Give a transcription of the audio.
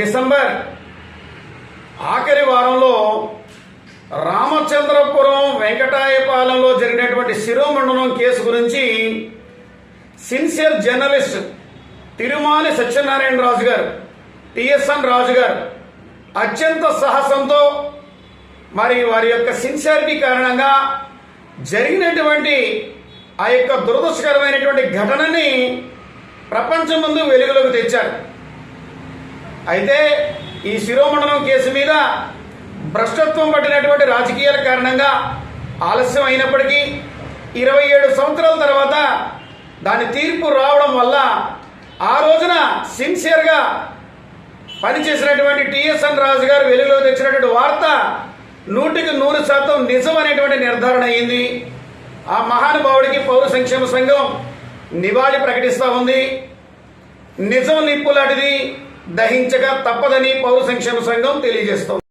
December ఆఖరి వారంలో రామచంద్రపురం వెంకటాయపాలెంలో జరిగినటువంటి శిరోమండనం కేసు గురించి సిన్సియర్ జర్నలిస్ట్ తిరుమాలి సత్యనారాయణ రాజు గారు, టిఎస్ఎన్ రాజు గారు అత్యంత సాహసంతో మరి వారి యొక్క సిన్సియారిటీ కారణంగా జరిగినటువంటి ఆ యొక్క దురదృష్టకరమైనటువంటి ఘటనని ప్రపంచం ముందు వెలుగులోకి తెచ్చారు. అయితే ఈ శిరోమండనం కేసు మీద భ్రష్టత్వం పట్టినటువంటి రాజకీయాల కారణంగా ఆలస్యం అయినప్పటికీ 27 సంవత్సరాల తర్వాత దాని తీర్పు రావడం వల్ల ఆ రోజున సిన్సియర్గా పనిచేసినటువంటి టిఎస్ఎన్ రాజు గారు వెలుగులోకి తెచ్చినటువంటి వార్త 100% నిజం అనేటువంటి నిర్ధారణ అయింది. ఆ మహానుభావుడికి పౌర సంక్షేమ సంఘం నివాళి ప్రకటిస్తూ ఉంది. నిజం నిప్పులాంటిది, దహించక తప్పదని పౌర సంక్షేమ సంఘం తెలియజేస్తోంది.